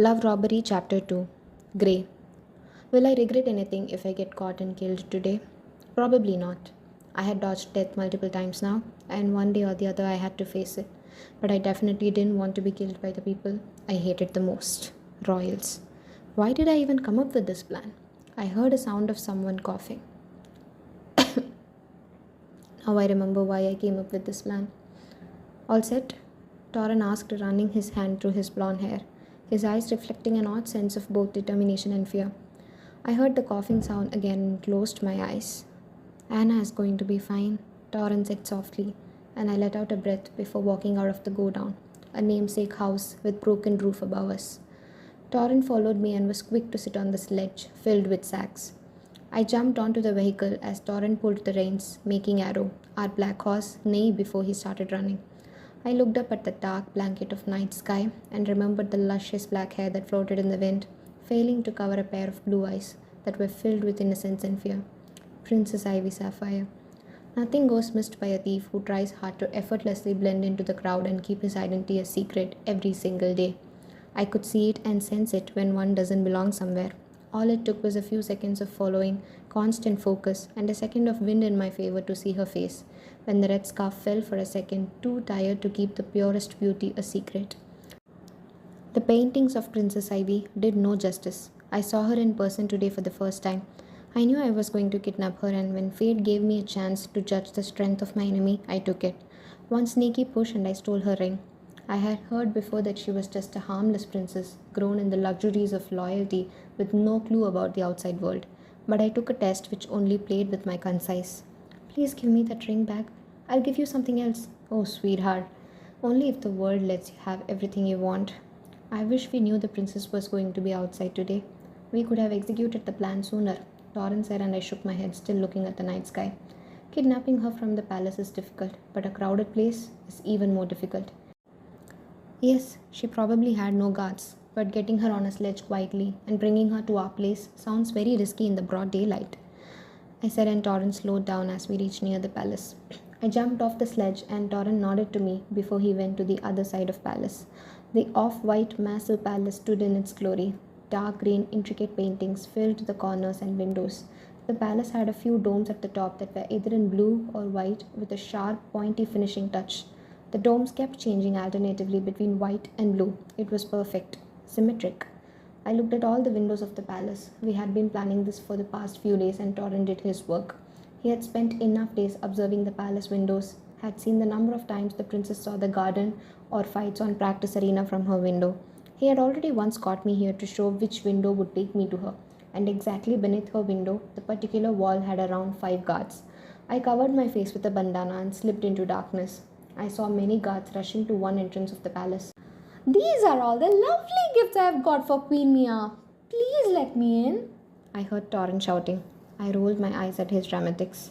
Love Robbery Chapter 2 Grey. Will I regret anything if I get caught and killed today? Probably not. I had dodged death multiple times now, and one day or the other I had to face it. But I definitely didn't want to be killed by the people I hated the most royals. Why did I even come up with this plan? I heard a sound of someone coughing. Now I remember why I came up with this plan. All set? Torren asked, running his hand through his blonde hair, his eyes reflecting an odd sense of both determination and fear. I heard the coughing sound again and closed my eyes. Anna is going to be fine, Torren said softly, and I let out a breath before walking out of the godown, a namesake house with broken roof above us. Torren followed me and was quick to sit on the sledge filled with sacks. I jumped onto the vehicle as Torren pulled the reins, making Arrow, our black horse, neigh before he started running. I looked up at the dark blanket of night sky and remembered the luscious black hair that floated in the wind, failing to cover a pair of blue eyes that were filled with innocence and fear. Princess Ivy Sapphire. Nothing goes missed by a thief who tries hard to effortlessly blend into the crowd and keep his identity a secret every single day. I could see it and sense it when one doesn't belong somewhere. All it took was a few seconds of following, constant focus, and a second of wind in my favor to see her face, when the red scarf fell for a second, too tired to keep the purest beauty a secret. The paintings of Princess Ivy did no justice. I saw her in person today for the first time. I knew I was going to kidnap her, and when fate gave me a chance to judge the strength of my enemy, I took it. One sneaky push and I stole her ring. I had heard before that she was just a harmless princess, grown in the luxuries of loyalty with no clue about the outside world. But I took a test which only played with my conscience. Please give me that ring back. I'll give you something else. Oh, sweetheart. Only if the world lets you have everything you want. I wish we knew the princess was going to be outside today. We could have executed the plan sooner, Torren said, and I shook my head, still looking at the night sky. Kidnapping her from the palace is difficult, but a crowded place is even more difficult. Yes, she probably had no guards, but getting her on a sledge quietly and bringing her to our place sounds very risky in the broad daylight, I said, and Torren slowed down as we reached near the palace. I jumped off the sledge and Torren nodded to me before he went to the other side of palace. The off-white massive palace stood in its glory. Dark green intricate paintings filled the corners and windows. The palace had a few domes at the top that were either in blue or white with a sharp, pointy finishing touch. The domes kept changing alternatively between white and blue. It was perfect, symmetric. I looked at all the windows of the palace. We had been planning this for the past few days and Torren did his work. He had spent enough days observing the palace windows, had seen the number of times the princess saw the garden or fights on practice arena from her window. He had already once caught me here to show which window would take me to her, and exactly beneath her window, the particular wall had around 5 guards. I covered my face with a bandana and slipped into darkness. I saw many guards rushing to one entrance of the palace. These are all the lovely gifts I have got for Queen Mia. Please let me in, I heard Torren shouting. I rolled my eyes at his dramatics.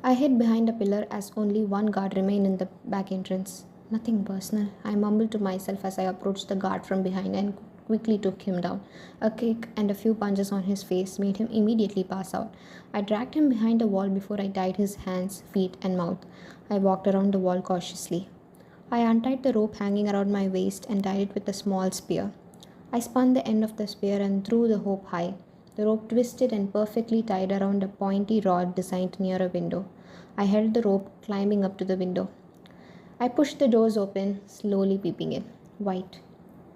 I hid behind a pillar as only one guard remained in the back entrance. Nothing personal, I mumbled to myself as I approached the guard from behind and quickly took him down. A kick and a few punches on his face made him immediately pass out. I dragged him behind a wall before I tied his hands, feet, and mouth. I walked around the wall cautiously. I untied the rope hanging around my waist and tied it with a small spear. I spun the end of the spear and threw the rope high. The rope twisted and perfectly tied around a pointy rod designed near a window. I held the rope, climbing up to the window. I pushed the doors open, slowly peeping in. White.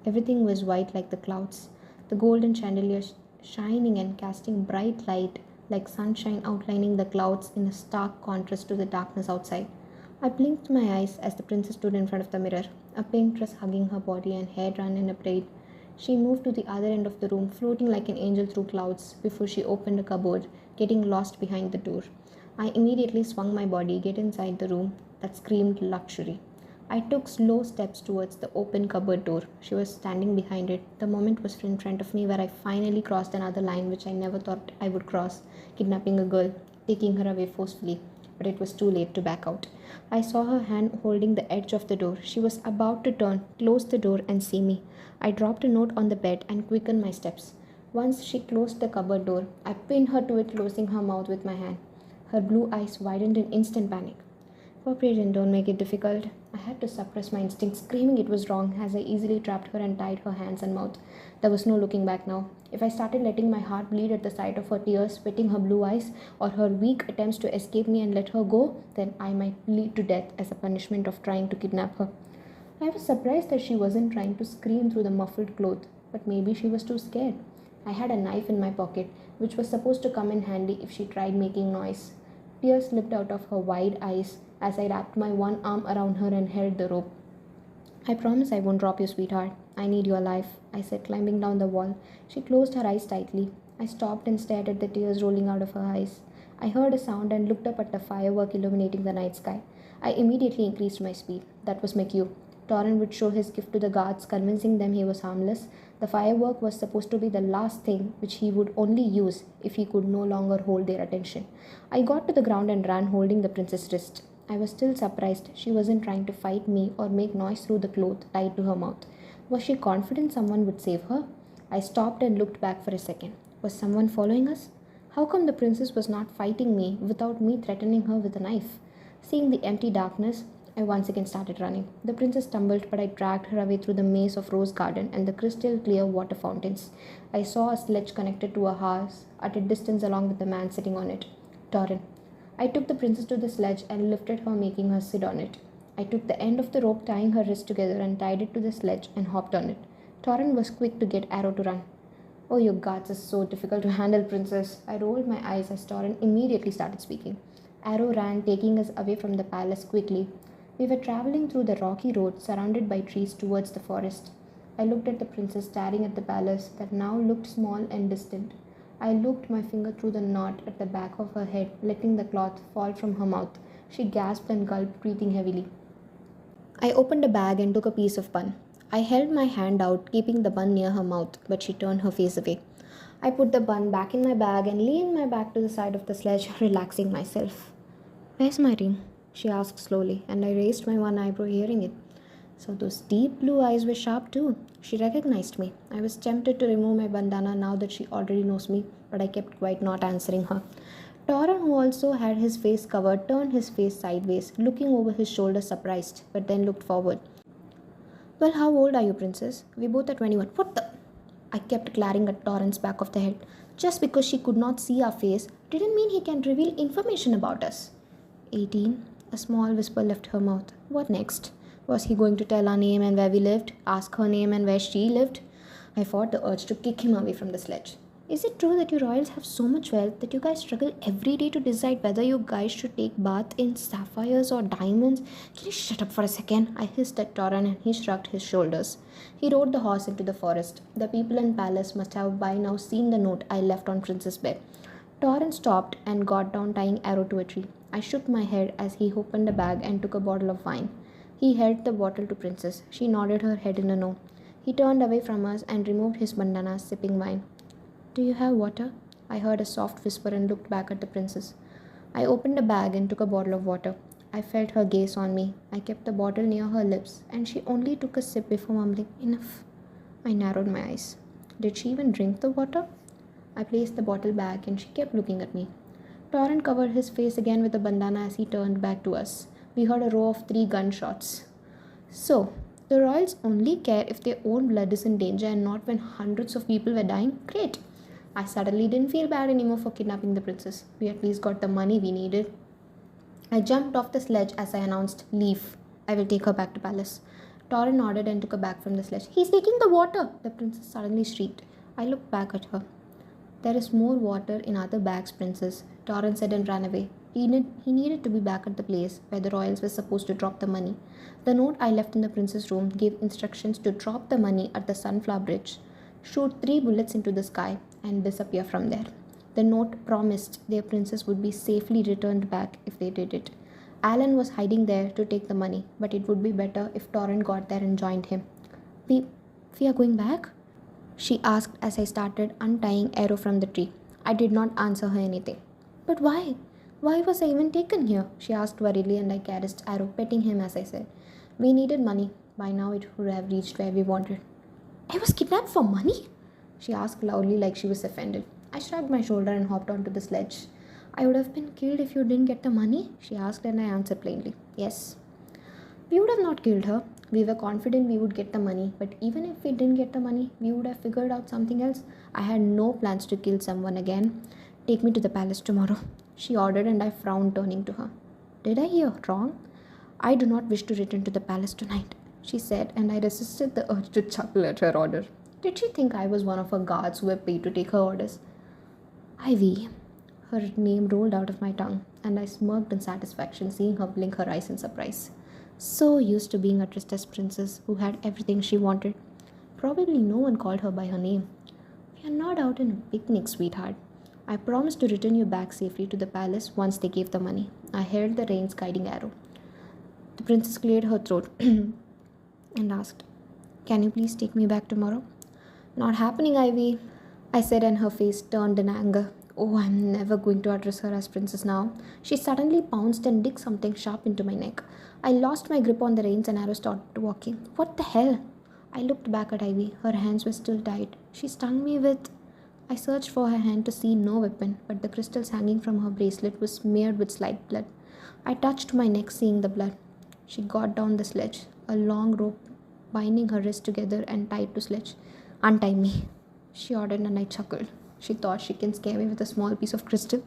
Everything was white like the clouds, the golden chandeliers shining and casting bright light like sunshine outlining the clouds in a stark contrast to the darkness outside. I blinked my eyes as the princess stood in front of the mirror, a pink dress hugging her body and hair done in a braid. She moved to the other end of the room, floating like an angel through clouds before she opened a cupboard, getting lost behind the door. I immediately swung my body, get inside the room that screamed luxury. I took slow steps towards the open cupboard door. She was standing behind it. The moment was in front of me where I finally crossed another line which I never thought I would cross, kidnapping a girl, taking her away forcefully. But it was too late to back out. I saw her hand holding the edge of the door. She was about to turn, close the door, and see me. I dropped a note on the bed and quickened my steps. Once she closed the cupboard door, I pinned her to it, closing her mouth with my hand. Her blue eyes widened in instant panic. Cooperation, don't make it difficult. I had to suppress my instinct, screaming it was wrong as I easily trapped her and tied her hands and mouth. There was no looking back now. If I started letting my heart bleed at the sight of her tears, wetting her blue eyes, or her weak attempts to escape me and let her go, then I might bleed to death as a punishment of trying to kidnap her. I was surprised that she wasn't trying to scream through the muffled cloth, but maybe she was too scared. I had a knife in my pocket, which was supposed to come in handy if she tried making noise. Tears slipped out of her wide eyes as I wrapped my one arm around her and held the rope. I promise I won't drop you, sweetheart. I need your life, I said, climbing down the wall. She closed her eyes tightly. I stopped and stared at the tears rolling out of her eyes. I heard a sound and looked up at the firework illuminating the night sky. I immediately increased my speed. That was my cue. Torrin would show his gift to the guards, convincing them he was harmless. The firework was supposed to be the last thing which he would only use if he could no longer hold their attention. I got to the ground and ran, holding the princess's wrist. I was still surprised she wasn't trying to fight me or make noise through the cloth tied to her mouth. Was she confident someone would save her? I stopped and looked back for a second. Was someone following us? How come the princess was not fighting me without me threatening her with a knife? Seeing the empty darkness, I once again started running. The princess stumbled, but I dragged her away through the maze of rose garden and the crystal clear water fountains. I saw a sledge connected to a house at a distance along with the man sitting on it. Torrin. I took the princess to the sledge and lifted her, making her sit on it. I took the end of the rope tying her wrist together and tied it to the sledge and hopped on it. Torrin was quick to get Arrow to run. Oh, your guards are so difficult to handle, princess. I rolled my eyes as Torrin immediately started speaking. Arrow ran, taking us away from the palace quickly. We were traveling through the rocky road surrounded by trees towards the forest. I looked at the princess staring at the palace that now looked small and distant. I looped my finger through the knot at the back of her head, letting the cloth fall from her mouth. She gasped and gulped, breathing heavily. I opened a bag and took a piece of bun. I held my hand out, keeping the bun near her mouth, but she turned her face away. I put the bun back in my bag and leaned my back to the side of the sledge, relaxing myself. Where's my ring? She asked slowly, and I raised my one eyebrow, hearing it. So those deep blue eyes were sharp too. She recognized me. I was tempted to remove my bandana now that she already knows me, but I kept quiet, not answering her. Torrin, who also had his face covered, turned his face sideways, looking over his shoulder surprised, but then looked forward. Well, how old are you, princess? We both are 21. What the? I kept glaring at Torrin's back of the head. Just because she could not see our face didn't mean he can reveal information about us. 18. A small whisper left her mouth. What next? Was he going to tell our name and where we lived? Ask her name and where she lived? I fought the urge to kick him away from the sledge. Is it true that you royals have so much wealth that you guys struggle every day to decide whether you guys should take bath in sapphires or diamonds? Can you shut up for a second? I hissed at Torrin and he shrugged his shoulders. He rode the horse into the forest. The people in palace must have by now seen the note I left on Princess' bed. Torrin stopped and got down, tying Arrow to a tree. I shook my head as he opened a bag and took a bottle of wine. He held the bottle to Princess. She nodded her head in a no. He turned away from us and removed his bandana, sipping wine. Do you have water? I heard a soft whisper and looked back at the princess. I opened a bag and took a bottle of water. I felt her gaze on me. I kept the bottle near her lips, and she only took a sip before mumbling, Enough. I narrowed my eyes. Did she even drink the water? I placed the bottle back and she kept looking at me. Torrin covered his face again with a bandana as he turned back to us. We heard a row of 3 gunshots. So, the royals only care if their own blood is in danger and not when hundreds of people were dying? Great! I suddenly didn't feel bad anymore for kidnapping the princess. We at least got the money we needed. I jumped off the sledge as I announced, Leave. I will take her back to palace. Torrin nodded and took her back from the sledge. He's taking the water! The princess suddenly shrieked. I looked back at her. There is more water in other bags, princess, Torrin said and ran away. He needed to be back at the place where the royals were supposed to drop the money. The note I left in the princess' room gave instructions to drop the money at the Sunflower Bridge, shoot 3 bullets into the sky, and disappear from there. The note promised their princess would be safely returned back if they did it. Alan was hiding there to take the money, but it would be better if Torrin got there and joined him. We are going back? She asked as I started untying Arrow from the tree. I did not answer her anything. But why? Why was I even taken here? She asked worriedly and I caressed Arrow, petting him as I said. We needed money. By now it would have reached where we wanted. I was kidnapped for money? She asked loudly like she was offended. I shrugged my shoulder and hopped onto the sledge. I would have been killed if you didn't get the money, she asked, and I answered plainly, yes. We would have not killed her. We were confident we would get the money, but even if we didn't get the money, we would have figured out something else. I had no plans to kill someone again. Take me to the palace tomorrow, she ordered, and I frowned, turning to her. Did I hear wrong? I do not wish to return to the palace tonight, she said, and I resisted the urge to chuckle at her order. Did she think I was one of her guards who were paid to take her orders? Ivy. Her name rolled out of my tongue, and I smirked in satisfaction, seeing her blink her eyes in surprise. So used to being a tristess princess who had everything she wanted. Probably no one called her by her name. We are not out on a picnic, sweetheart. I promised to return you back safely to the palace once they gave the money. I held the reins guiding arrow. The princess cleared her throat and asked, Can you please take me back tomorrow? Not happening, Ivy, I said, and her face turned in anger. Oh, I'm never going to address her as princess now. She suddenly pounced and digged something sharp into my neck. I lost my grip on the reins and arrow started walking. What the hell? I looked back at Ivy. Her hands were still tied. She stung me with... I searched for her hand to see no weapon, but the crystals hanging from her bracelet were smeared with slight blood. I touched my neck, seeing the blood. She got down the sledge, a long rope binding her wrists together and tied to sledge. Untie me, she ordered, and I chuckled. She thought she can scare me with a small piece of crystal.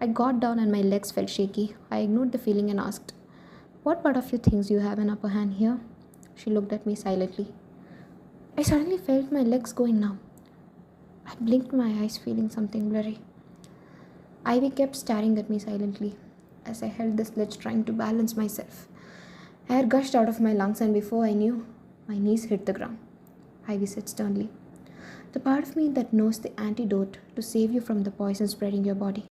I got down and my legs felt shaky. I ignored the feeling and asked, What part of you thinks you have an upper hand here? She looked at me silently. I suddenly felt my legs going numb. I blinked my eyes, feeling something blurry. Ivy kept staring at me silently as I held the sledge, trying to balance myself. Air gushed out of my lungs, and before I knew, my knees hit the ground. Ivy said sternly, The part of me that knows the antidote to save you from the poison spreading your body.